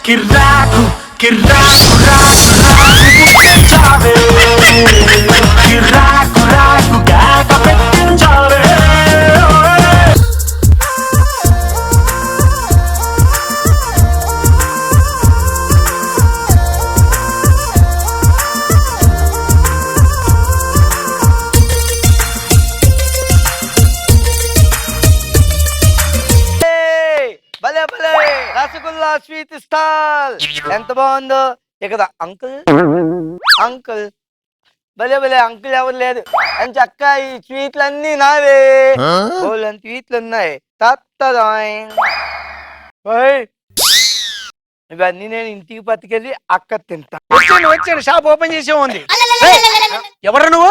కిర్రాకు కిర్రాకు రాకు రాకు పుట్టించావే కిర్రాకు రాకు కేక పెట్టించావే భలే భలే రసగుల్లా స్వీట్ స్టాల్ ఎంత బాగుందో ఇక్కడ అంకుల్ అంకుల్ భలే భలే అంకుల్ ఎవరు లేదు అని చక్క ఈ స్వీట్లు అన్ని నావే బోల్డ్ స్వీట్లు ఉన్నాయి ఇవన్నీ నేను ఇంటికి పట్టుకెళ్ళి అక్క తింటా. వచ్చాను షాప్ ఓపెన్ చేసే ఉంది. ఎవరు నువ్వు?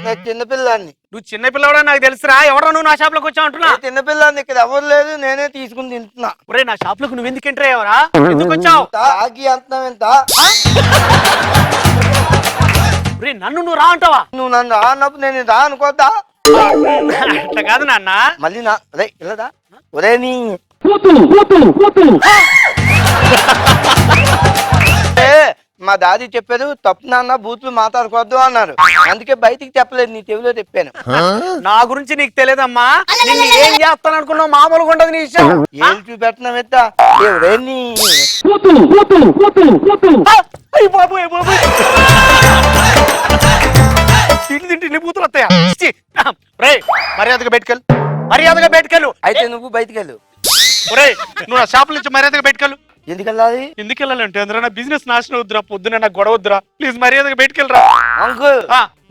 నేను చిన్నపిల్లాన్ని. నువ్వు చిన్నపిల్లవాడా నాకు తెలుసురా. ఎవరు నువ్వు నా షాప్ లోకి వచ్చావు అంటున్నా? చిన్నపిల్లాన్ని, ఇక్కడ ఎవరు లేదు, నేనే తీసుకుని తింటున్నా. ఒరే నా షాప్ లోకి నువ్వు ఎందుకు ఎంటర్ అయ్యావరా? ఎందుకు వచ్చావు? తాగి అంటున్నావు ఎంత? నన్ను నువ్వు రా అంటావా? నువ్వు నన్ను రా అన్నప్పుడు నేను రా అనుకోద్దా? అట్లా కాదు నాన్న. మళ్ళీ నా రే ఇల్లదా ఒరే నీ మా దాది చెప్పారు తప్పు నాన్న బూతులు మాట్లాడుకోవద్దు అన్నారు. అందుకే బయటికి చెప్పలేదు, నీ చెవిలో చెప్పాను. నా గురించి నీకు తెలియదమ్మా. నిన్ను ఏం చేస్తాను అనుకున్నావు? మామూలుగా ఉండదు నీ విషయం. ఏం చూపెట్టినావు ఎత్త ఎవరే నీ తిండి బూతులు వస్తాయా? రే మర్యాదగా బయటకెళ్ళు, మర్యాదగా బయటకెళ్ళు. అయితే నువ్వు బయటికి వెళ్ళు. ఒరే నువ్వు నా షాప్ నుంచి మర్యాదగా బయటకెళ్ళు. ఎందుకెళ్ళాలి? ఎందుకు వెళ్ళాలంటే అందరూ నా బిజినెస్ నాశనం వద్దురా. పొద్దున నాకు గొడవ వద్దురా. ప్లీజ్ మర్యాదగా బయటకెళ్ళరా. అంకుల్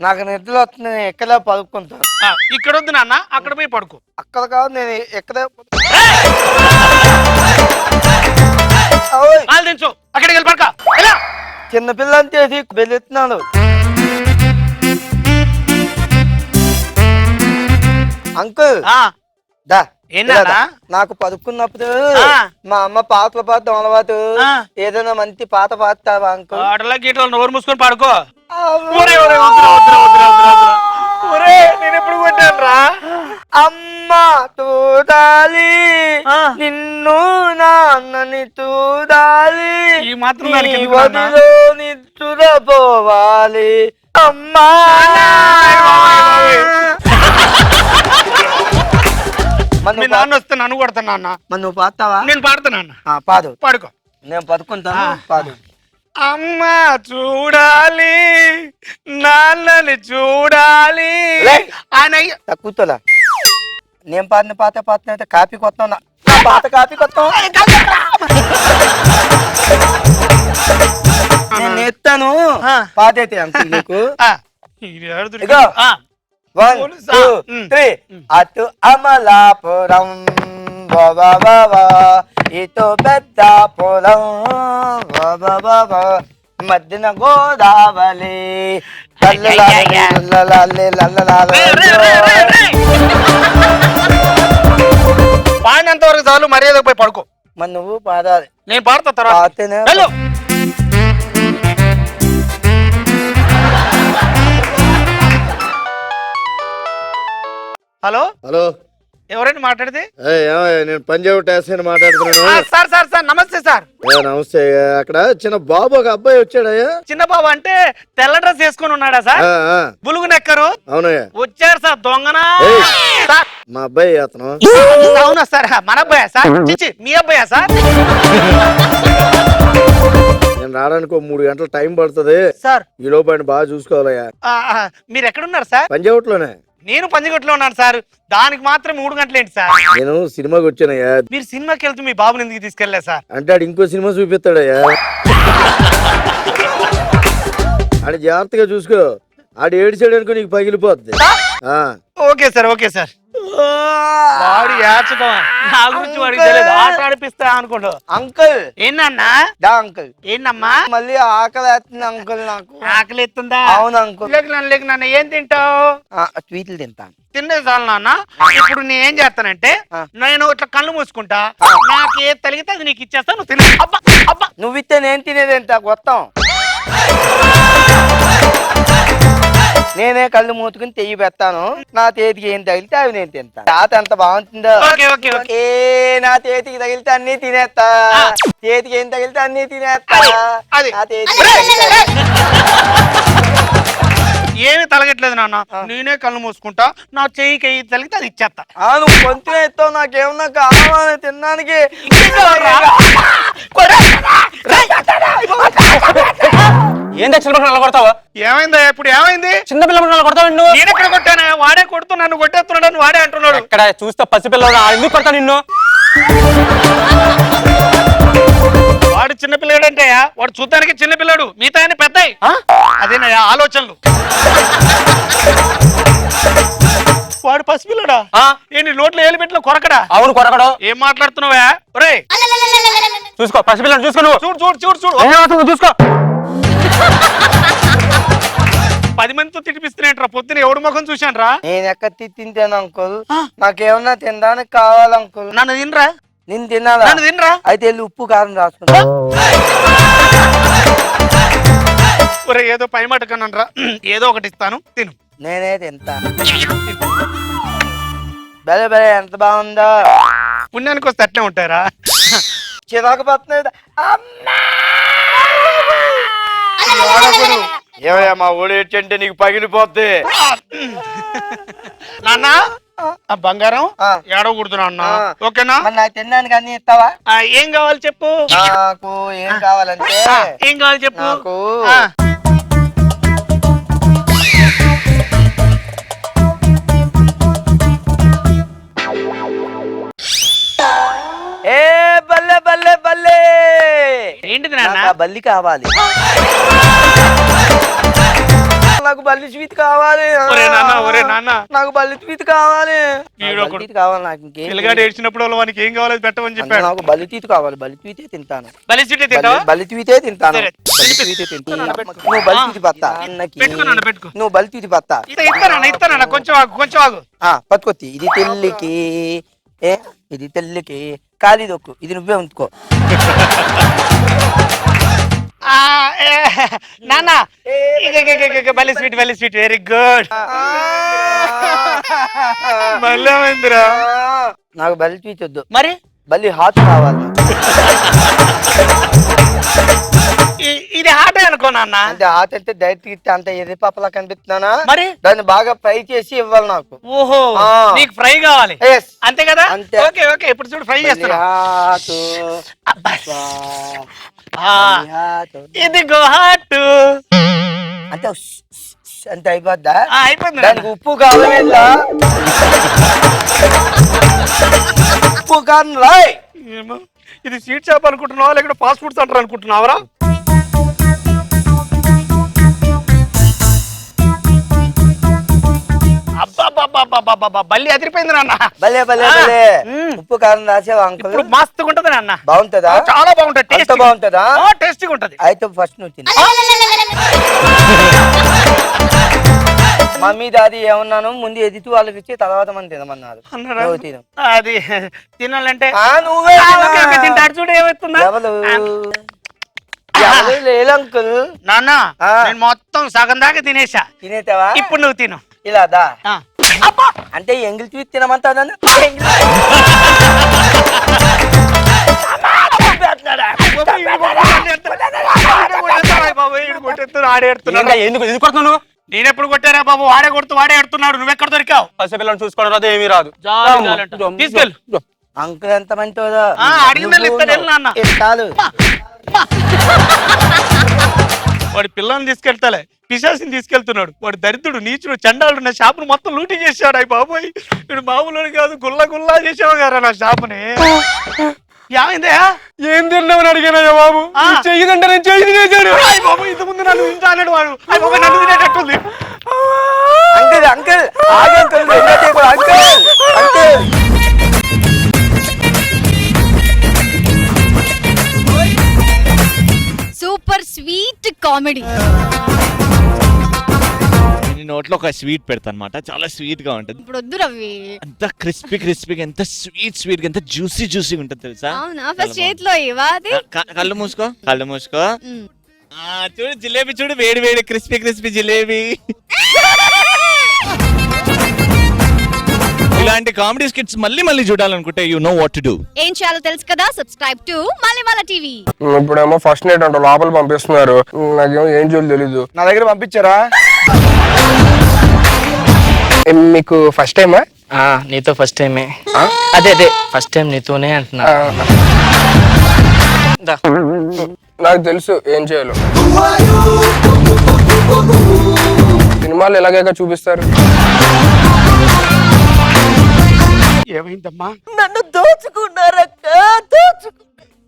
నాకు నిద్రలో వస్తుంది, నేను ఎక్కడా పడుకుంటాను. ఇక్కడ వద్దు నాన్న, అక్కడ పోయి పడుకో. అక్కడ కాదు, నేను ఎక్కడే దించు, అక్కడికి వెళ్ళి పడక. చిన్నపిల్ల అంతే బెల్లెత్తున్నాడు. అంకుల్ దా నాకు పడుకున్నప్పుడు మా అమ్మ పాటలు పాడడం అలవాటు. ఏదైనా మంచి పాట పాడతావా అంకుల్? పాటల గీటలు నోరు మూసుకొని పాడుకో. నేను ఎప్పుడు కొట్టాను రా? అమ్మ చూడాలి నిన్ను, నాన్నని చూడాలి, ఈ మాత్రం వదిలో నిద్రపోవాలి అమ్మా. మీ నాన్న వస్తే నన్ను కొడతాను నాన్న. మరి నువ్వు పాడతావా? నేను పాడతాను నాన్న. పాడు. పాడుకో. నేను పడుకుంటాను, పాడు. అమ్మ చూడాలి, నాన్నని చూడాలి. కూర్చోలా. నేను పాడిన పాత పాత కాపీ కొత్త పాత కాపీ కొత్త నేను ఎత్తాను పాత అయితే అంకుల్ నీకు. 1 2 3 అటు అమలాపురం ఇటు పెద్దాపురం మధ్యన గోదావరి పాడినంత వరకు చాలు, మర్యాదకు పోయి పడుకో. మరి నువ్వు పాడాలి. నేను పాడతా తర్వాత. హలో హలో, ఎవరండి మాట్లాడితే? నేను పంజాబ్ ట్యాక్సీ మాట్లాడుతున్నాను. సార్ సార్ సార్ నమస్తే సార్. నమస్తే. అక్కడ చిన్న బాబు ఒక అబ్బాయి వచ్చాడయ్యా. చిన్న బాబు అంటే తెల్ల డ్రెస్ వేసుకొని ఉన్నాడా సార్? బులుగు నెక్కరు. అవునయ్యా. వచ్చారు సార్ దొంగనా? మా అబ్బాయి అతను. అవునా సార్? మన అబ్బాయా సార్? చిచ్చి మీ అబ్బాయా సార్? నేను రావడానికి 3 గంటలు టైం పడుతుంది సార్. ఈ లోపు బాగా చూసుకోవాలయ్యా. మీరు ఎక్కడున్నారు సార్? పంజాబ్ లోనే. నేను పంజగుట్లో ఉన్నాను సార్. దానికి మాత్రం 3 గంటలు ఏంటి సార్? నేను సినిమాకి వచ్చానయ్యా. మీరు సినిమాకి వెళ్తూ మీ బాబుని ఎందుకు తీసుకెళ్లే సార్? అంటే ఆడు ఇంకో సినిమా చూపిస్తాడయ్యా. ఆడు జాగ్రత్తగా చూసుకో. ఆడు ఏడిచాడనుకో నీకు పగిలిపోద్ది. Okay sir, okay sir. వాడు ఏడ్చడం నా గురించి వాడికి తెలియదు. ఆట ఆడిపిస్తా అనుకోండు. అంకుల్ ఏంటన్నా? అంకుల్ ఏంటమ్మా? మళ్ళీ ఆకలి వేస్తుంది అంకుల్. నాకు ఆకలి ఎత్తుందా? అవును అంకుల్. లేక నాన్న ఏం తింటావు? స్వీట్లు తింటాను. తిండే చాలు నాన్న. ఇప్పుడు నేను ఏం చేస్తానంటే నేను ఇట్లా కళ్ళు మూసుకుంటా, నాకు ఏది తలిగితే అది నీకు ఇచ్చేస్తా, నువ్వు తినే. అబ్బా అబ్బా, నువ్వు ఇస్తే నేను తినేది ఎంత మొత్తం. నేనే కళ్ళు మూతుకుని తెయ్యి పెడతాను. నా చేతికి ఏం తగిలితే అవి నేను తింటాను. తాత ఎంత బాగుంటుందో. Okay okay okay. ఏ నా చేతికి తగిలితే అన్ని తినేస్తా, చేతికి ఏం తగిలితే అన్ని తినేస్తా. అది. నా చేతికి తగిలితే- ఏమి తలగట్లేదు నాన్న, నేనే కళ్ళు మూసుకుంటా, నా చెయ్యికి తలిగితే అది ఇచ్చేస్తా. నువ్వు కొంచెం ఎత్తావు, నాకేమన్నా కావాలి తినడానికి. ఏంటి చిన్నపిల్లలు కొడతావా? ఏమైందా ఇప్పుడు? ఏమైంది? చిన్న పిల్లలు కొడతావు నువ్వు? నేను ఎక్కడ కొట్టానా? వాడే కొడుతూ నన్ను కొట్టేస్తున్నాడు అని వాడే అంటున్నాడు. ఇక్కడ చూస్తే పసిపిల్లలు ఎందుకు కొడతా నిన్ను? వాడు చిన్నపిల్లడంటే వాడు చూడడానికి చిన్నపిల్లడు, మిగతా ఆయన పెద్దయి. అదేనయ్యా ఆలోచనలు. వాడు పసిపిల్లడా? ఏంటి నోట్లో ఏలు పెట్టిన కొరకడా? అవును కొరకడు. ఏం మాట్లాడుతున్నావా? ఒరే చూసుకో పసిపిల్లని చూసుకో నువ్వు. చూడు చూడు చూడు చూడు. చూసుకో 10 మందితో తినిపిస్తున్నాయంట్రా. పొద్దున ఎవడు ముఖం చూశాను రా. నేను ఎక్కడ తింటాను అంకుల్, నాకేమన్నా తినడానికి కావాలి అంకుల్. నన్ను తినరా? నేను తినాలా? నన్ను తినరా? అయితే వెళ్ళి ఉప్పు కారం రాసుకుంటా. ఒరే ఏదో పై మాట కన్నాను రా, ఏదో ఒకటి ఇస్తాను తిను. నేనే తింటా. బలే బలే ఎంత బాగుందో. పుణ్యానికి వస్తే అట్లే ఉంటారా? చిరాకు పడుతుంది. ఏమయ్యా మా ఊడు ఏంటంటే నీకు పగిలిపోద్ది. నాన్న ఆ బంగారం ఏడవకూడదు నాన్న, ఓకేనా? మరి నాకు తినడానికి అన్ని ఇస్తావా? ఏం కావాలి చెప్పు. నాకు ఏం కావాలంటే ఏం కావాలి చెప్పు. నాకు ఏ బల్లె బల్లె బల్లె. ఏంటిది నాన్న? నాకు ఆ బల్లి కావాలి. నాకు బల్లి స్వీట్ కావాలి. ఒరే నాన్న, ఒరే నాన్న, నాకు బల్లి స్వీట్ కావాలి. ఈడొకడు. బల్లి కావాలి. నాకు ఇంకేం పిల్లగాడు ఏడ్చినప్పుడు వానికి ఏం కావాలి పెట్టమని చెప్పాడు. నాకు బల్లి తీత కావాలి. బల్లి తీతే తింటాను. బలి సీటే తింటావా? బల్లి తీతే తింటాను. సరే. బల్లి తీతే తింటాను. నువ్వు బల్లి తీతి పత్తా అన్నకి. పెట్టుకో నాన్న, పెట్టుకో. నువ్వు బల్లి తీతి పత్తా. ఇస్తానన్న కొంచెం ఆగు, కొంచెం ఆగు. పట్టుకొత్తి. ఇది తెల్లికి, ఏ ఇది తెల్లికి ఖాళీ దొక్కు. ఇది నువ్వే ఉంచుకో. నాన్న బలి స్వీట్, బలి స్వీట్, వెరీ గుడ్. మళ్ళీ ఏమైందిరా? నాకు బల్లి తీతి వద్దు, మరి బల్లి హాట్ కావాలి. ఇది హాటే అనుకో నాన్న. అంటే హాట్ అంటే డైరెక్ట్ ఇస్తే అంత ఎర్రి పాపలా కనిపిస్తున్నానా? మరి దాన్ని బాగా ఫ్రై చేసి ఇవ్వాలి నాకు. ఓహో, నీకు ఫ్రై కావాలి Yes. అంతే కదా? అంతే. ఓకే ఓకే, ఇప్పుడు చూడు ఫ్రై చేస్తున్నా. హాట్. ఇది హాట్ అంటే అంటే అయిపోద్దా? అయిపోయింది. దానికి ఉప్పు కావాలా? ఉప్పు కారం రాయ్. ఏమో, ఇది స్వీట్ షాప్ అనుకుంటున్నావా లేకపోతే ఫాస్ట్ ఫుడ్ సెంటర్ అనుకుంటున్నావరా? అబ్బా బల్లి అదిరిపోయింది నాన్న. భలే భలే భలే. ఉప్పు కారం రాసేవా అంకుల్? ఇప్పుడు మస్తుగా ఉంటది నాన్న. బాగుంటదా? చాలా బాగుంటది. అంత టేస్ట్ బాగుంటదా? టేస్టీగా ఉంటది. అయితే ఫస్ట్ నువ్వు తిను. మమ్మీ డాడీ ఏమన్నాను, ముందు ఎదుటి వాళ్ళకి ఇచ్చి తర్వాత మనం తినమన్నారు. అన్నారా? నువ్వు తిను. అది తినాలంటే నువ్వే ఓకే, ఓకే, తింటాడు చూడు ఏమవుతుందా. ఎవరు ఎవరు లేదు అంకుల్. నాన్న నేను మొత్తం సగం దాకా తినేసా. తినేతావా? ఇప్పుడు నువ్వు తిను. ఇలా దా. ఆ. అంటే ఎంగిల్ తీసి తినమంటావు నన్ను? ఎందుకు ఎందుకు కొడుతున్నావు నువ్వు? నేనెప్పుడు కొట్టారా బాబు? వాడే కొడుతూ వాడే ఎడుతున్నాడు. నువ్వెక్కడ దొరికావు? పసిపిల్లని చూసుకోవడం రాదు, ఏమీ రాదు. తీసుకెళ్ళు. అంకుల్ ఎంత మంచిదో. అడిగిందని ఇస్తాను, వెళ్ళు నాన్న. చాలు. వాడి పిల్లల్ని తీసుకెళ్తాలే, పిశాసిని తీసుకెళ్తున్నాడు. వాడు దరిద్రుడు, నీచుడు, చండాలుడు. నా షాపును మొత్తం లూటీ చేశాడు. అయ్యి బాబోయ్, వీడు మామూలు కాదు, గుల్లా గుల్లా చేసావు కదా నా షాపుని. ఏమైందయా? ఏం తిన్నామని అడిగానయ్యా బాబు. చెయ్యదంటే నేను చెయ్యి తినేసాడు. అయ్యి బాబు, ఇంత ముందు నన్ను తింటా అన్నాడు వాడు. అయ్యి బాబు, నన్ను తినేటట్టుంది. అంకుల్ అంకుల్ ఆగు uncle. Uncle uncle super sweet comedy. నోట్లో ఒక స్వీట్ పెడతా అనమాట, చాలా స్వీట్ గా ఉంటుంది. ఇప్పుడు వద్దు రవి. అంత క్రిస్పీగా ఎంత స్వీట్ గా ఎంత జ్యూసీగా ఉంటుంది తెలుసా? అవునా? ఫస్ట్ చేతిలో ఇవా అది. కళ్ళు మూసుకో. చూడు జిలేబీ, చూడు వేడి వేడి క్రిస్పీ జిలేబీ. ఇలాంటి కామెడీ స్కిట్స్ మళ్ళీ మళ్ళీ చూడాలనుకుంటే you know what to do. ఏం చేయాలో తెలుసు కదా, సబ్స్క్రైబ్ టు మల్లెమాల టీవీ. ఇప్పుడేమో ఫస్ట్ నైట్ అంట లోపల పంపిస్తున్నారు, నాకేమో ఏం చేయాలో తెలీదు. నా దగ్గర పంపించారా? మీకు ఫస్ట్ టైమా? నీతో ఫస్ట్ టైమే. అదే ఫస్ట్ టైం నీతోనే అంటున్నా. దా. నాకు తెలుసు ఏం చేయాలో. సినిమాలు ఎలాగైనా చూపిస్తారు. ఏమైందమ్మా? నన్ను దోచుకున్నారక్క,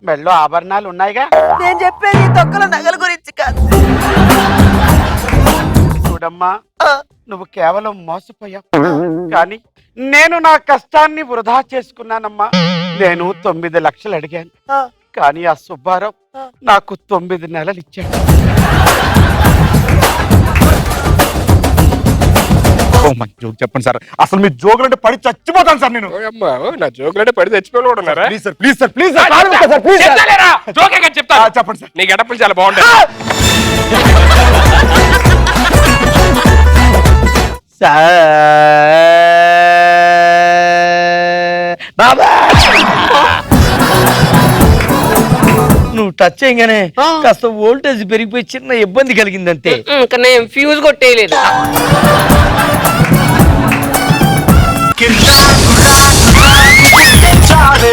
మెల్లో ఆభరణాలు ఉన్నాయిగా. నేను చెప్పేది తొక్కల నగల గురించి కాదు. చూడమ్మా, నువ్వు కేవలం మోసపోయావు, కానీ నేను నా కష్టాన్ని వృధా చేసుకున్నానమ్మా. నేను 9 లక్షలు అడిగాను, కానీ ఆ సుబ్బారావు నాకు 9 నెలలు ఇచ్చాడు. చెప్పండి సార్, అసలు మీ జోకులు అంటే పడి చచ్చిపోతాను సార్ నేను. నా జోకులు అంటే పడి చచ్చిపోయి ఉన్నారా? Please sir, please sir, please చెప్పండి సార్. నీ గడపలు చాలా బాగుంటాయి. బాబా నువ్వు టచ్ చేయగానే కాస్త వోల్టేజ్ పెరిగిపోయి చిన్న ఇబ్బంది కలిగిందంతే. ఇంకా నేను ఫ్యూజ్ కొట్టేయలేదు. కిర్రాకు రాకు రాకు పుట్టించావే